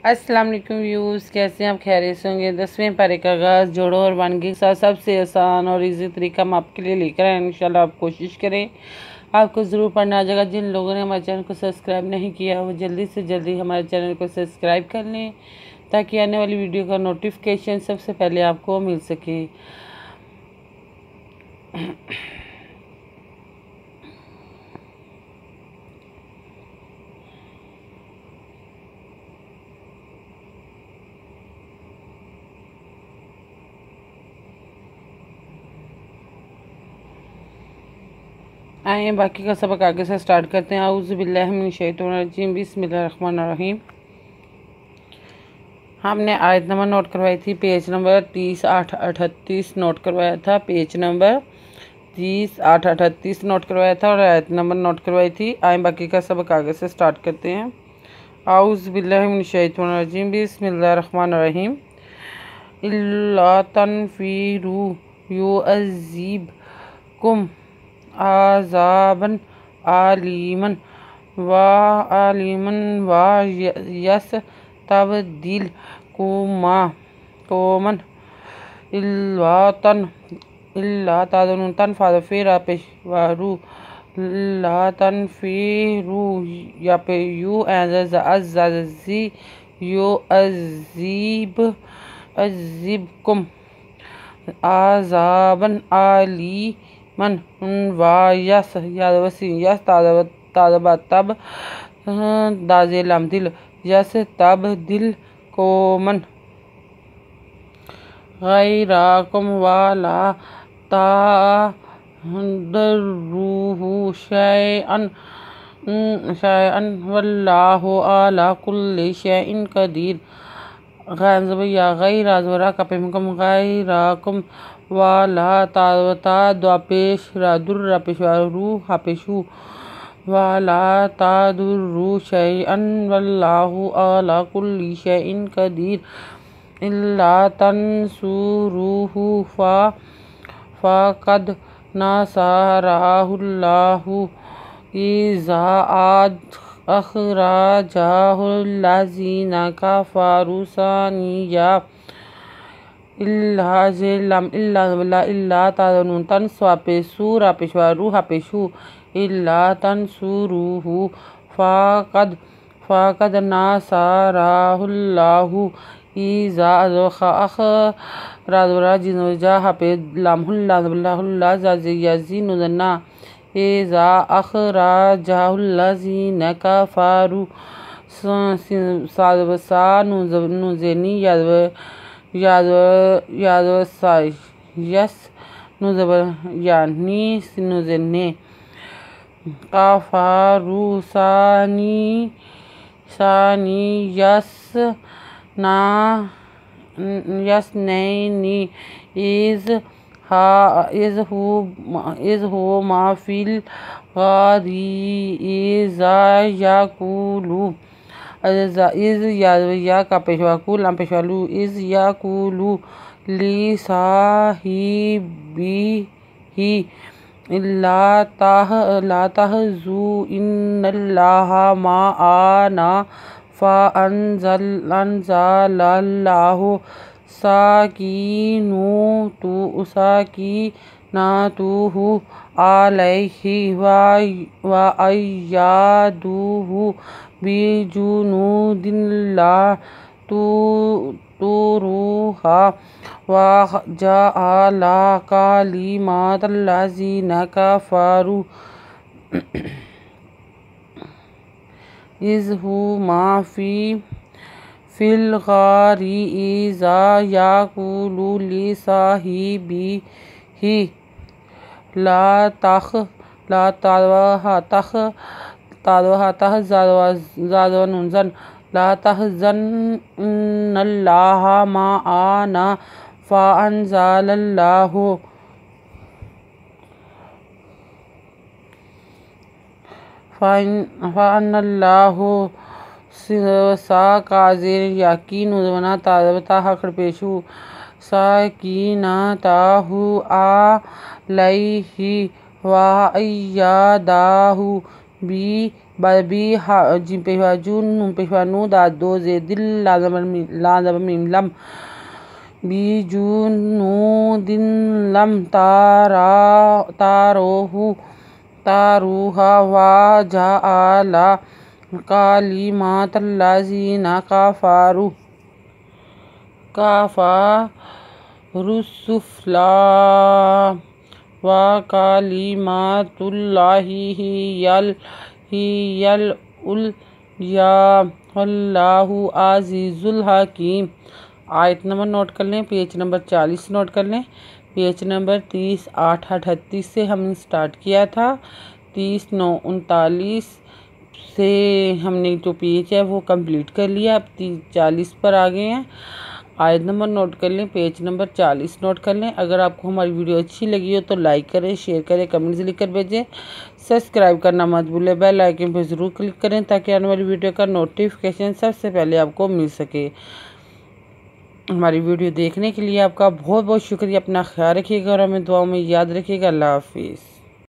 अस्सलाम वालेकुम व्यूज़, कैसे हैं आप? खैरियत से होंगे। 10वें पारे का आगाज़ जोड़ों और वानगी के साथ सबसे आसान और इजी तरीका हम आपके लिए लेकर आए। इंशाल्लाह आप कोशिश करें, आपको ज़रूर पढ़ना आ जाएगा। जिन लोगों ने हमारे चैनल को सब्सक्राइब नहीं किया वो जल्दी से जल्दी हमारे चैनल को सब्सक्राइब कर लें ताकि आने वाली वीडियो का नोटिफिकेशन सबसे पहले आपको मिल सके। आए बाकी का सबक आगे से स्टार्ट करते हैं। आऊज़ु बिल्लाहि मिनश शैतानिर रजीम, बिस्मिल्लाहिर्रहमानिर्रहीम। हमने आयत नंबर नोट करवाई थी, पेज नंबर 30-8-38 नोट करवाया था। पेज नंबर 30-8-38 नोट करवाया था और आयत नंबर नोट करवाई थी। आए बाकी का सबक आगे से स्टार्ट करते हैं। आऊज़ु बिल्लाहि मिनश शैतानिर रजीम, बिस्मिल्लाहिर्रहमानिर्रहीम। इल्ला तनफीरू युअज़्ज़िबकुम आज़ाबन आलिमन व यस्तबदिल कौमन इल्ला तनफीरू पेशवारू ला तनफीरू या पे यू अज़्ज़ी युअज़्ज़िबकुम आज़ाबन आलिमन तब दाज़ेलाम यस तब दिल कोमन गैराकुम वाला तादरुहु शैअन वल्लाहु अला कुल्लि शैइन कदीर। या गैरा का पेमकुम गैराकुम वाला ता पेश दुर्रा पेशवारू हापेशु वाला तादुर्रु शैअन वल्लाहु अला कुल्लि शैइन कदीर। इल्ला तंसुरुहु फ़क़द नसरहुल्लाहु इज़ा अख़रजहुल्लज़ीना कफ़रू सानिया इल्ला तंसुआ पेशूरा पेशवारू हापेशु इल्ला तंसुरुहु फ़क़द नसरहुल्लाहु इज़ा अख़रजहुल्लज़ीना हापेशुल्लाज़ीनुज़न्ना इज़ा अख़रजहुल्लज़ीना कफ़रू सानुज़नी यस यानी सिनुज़न्ने कफ़रू सानी यस्नैनी इज़ हुमा फ़िल गारी इज़ा यक़ूलु इज़ या का पेशवाकुल पेशवालू इज़ यक़ूलु ली साहिबिही ला तहज़ु इन्नल्लाहा माअना फ़अंज़लल्लाहु सकीनतहु अलैहि व अय्यदहु बिजुनूदिन ला तुरुहा व जअल कलिमातल्लज़ीना कफ़रू इज़ हुमा फ़िल गारी इज़ा यक़ूलु लिसाहिबिही ला तहज़न इन्नल्लाहा माअना फ़अन्नल्लाहु साकाज़िर यकीन उज़वना ताहा खड़पेशु साकीनतहु अलैहि व अय्यदहु बी हा जिम पे हुआ जून नून पे हुआ नू दा दो जे दिल लाजम मीम लम बी जून नू दिन लम तारा तारोहू तारूहा वा जा आला कालिमातल्लाजीना काफारुसुफला व कालिमातुल्लाहि हियल उलिया वल्लाहु अज़ीज़ुल हकीम। आयत नंबर नोट कर लें, पेज नंबर 40 नोट कर लें। पेज नंबर 30/8-38 से हमने स्टार्ट किया था। 30/9-39 से हमने जो पेज है वो कंप्लीट कर लिया। अब 40 पर आ गए हैं। आयत नंबर नोट कर लें, पेज नंबर 40 नोट कर लें। अगर आपको हमारी वीडियो अच्छी लगी हो तो लाइक करें, शेयर करें, कमेंट्स लिख कर भेजें। सब्सक्राइब करना मत भूलें, बेल आइकन पर ज़रूर क्लिक करें ताकि आने वाली वीडियो का नोटिफिकेशन सबसे पहले आपको मिल सके। हमारी वीडियो देखने के लिए आपका बहुत बहुत शुक्रिया। अपना ख्याल रखिएगा और हमें दुआओं में याद रखिएगा। अल्लाह हाफिज़।